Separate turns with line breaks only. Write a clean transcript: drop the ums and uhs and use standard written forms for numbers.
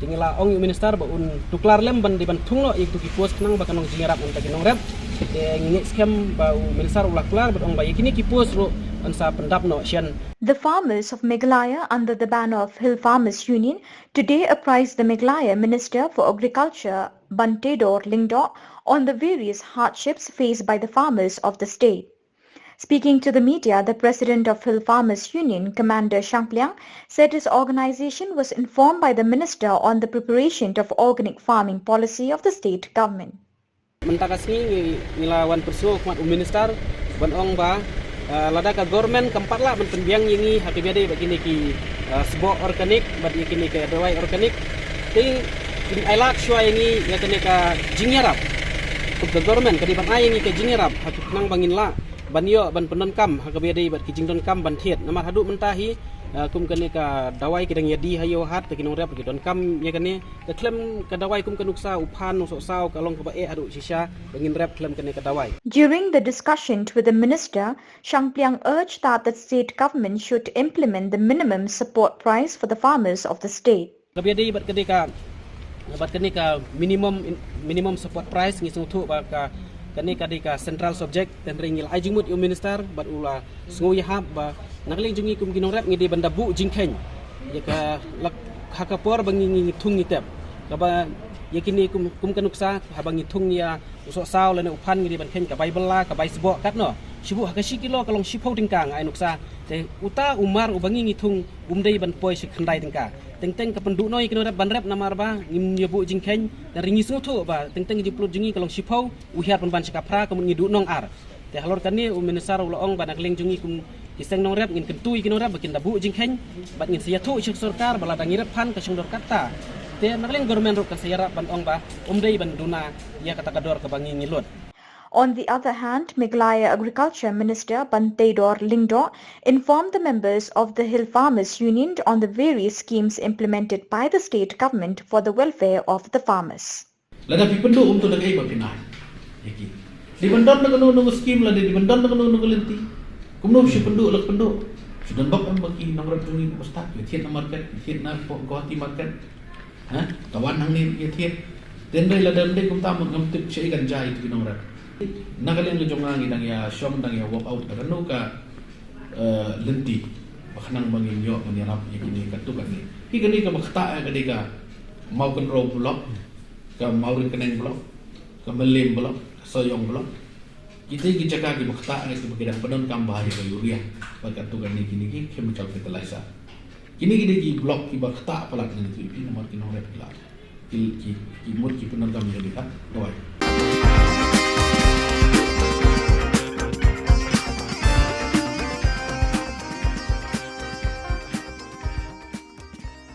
tinggal ong minister ba un tuklar lem ban di ban thunglo ik tu ki post nang ba kanong jingarap un ta kinong rep ngi scam ba minister ulak klar ba ong ba yakini ki post ro ansa pendap no sian.
The farmers of Meghalaya under the banner of Hill Farmers Union today apprised the Meghalaya Minister for Agriculture Bantedor Lingdo on the various hardships faced by the farmers of the state. Speaking to the media, the president of Hill Farmers Union, Commander Shampliang, said his organization was informed by the minister on the preparation of organic farming policy of the state government.
Mentakasni ngilawan persu kuat minister ban ong ba lada ka government keempat lah penbiang ini hakibade begini ki sebuah organik bagi kini ke dawai organik ting ailak syua ini ya kene ka jingyarap ke government kadi ban ai ini ke jingyarap hakuk nang bangin la ban yo ban penon kam hakibade bat ki jingdon kam ban thiet namar hadu mentahi kum kene ka dawai kidang yadi hayo hat ke kinong rep ki don kam ya kene ke klem ka dawai kum kanuksa uphan no sau ka long ka ba hadu sisha bangin rep klem kene ka dawai.
During the discussion with the minister, Shampliang urged that the state government should implement the minimum support price for the farmers of the state.
Kabiyadi bat kene ka minimum support price ngisung thu ba ka kani kadika central subject dan ringil ajumut yu minister bat ula sngu yahab ba nakling jungi kum ginong rap ngidi banda bu jingkhen ya ka lak hakapor bangi thung ni tep ka ba yakini kum kanuksa habangi thung ya usok saw lene uphan ngidi ban khen ka bible la ka bai sbo kat no shibu hakashi kilo kalong shipau tingkang ai nuksa te uta umar ubangi ngithung umdei ban poi sik khandai tingka teng ka penduk noi kino ban rep namar ba ngim nyebu jingkhen dan ringi sngu ba teng jiplut jungi kalong shipau uhiat ban sikapra kamun ngidu nong ar te halor kani minister ulong ban nakling jungi kum kiseng nong rep ngin kentui kino rep bakin dabu jingkhen bat ngin sia thu sik sarkar bala dangirep phan ka sungdor kata te nakling government ro ka sayara ban ong ba umdei ban duna ya kata kador ka bangi ngilot.
On the other hand, Meghalaya Agriculture Minister Bantedor Lingdo informed the members of the Hill Farmers Union on the various schemes implemented by the state government for the welfare of the farmers.
Lada pipendu untuk negeri berpindah. Yaki. Di bandar nunggu skim lada di bandar nunggu lenti. Kumno si pendu lak pendu. Sudah bak am bagi nomor tungi postak. Yatiet na market, yatiet na kohati market. Ha? Kawan hang ni yatiet. Tendai lada ndai kum tamu ngam tip cai ganja itu nomor. Nagaling lu jongang idang ya syom dang ya walk out karena ka lenti baknang bangin yo manirap yakini katukan ni higani ka makta ka diga mau kan ro blok ka mau rin kaneng blok ka melim blok soyong blok kita gi jaga gi makta itu bagidang penon kam bahaya ka yuria bagatukan ni kini gi chemical fertilizer kini gi blok ki bakta palat ni tu ini nomor kino rep la ki mut ki penon kam jadi ka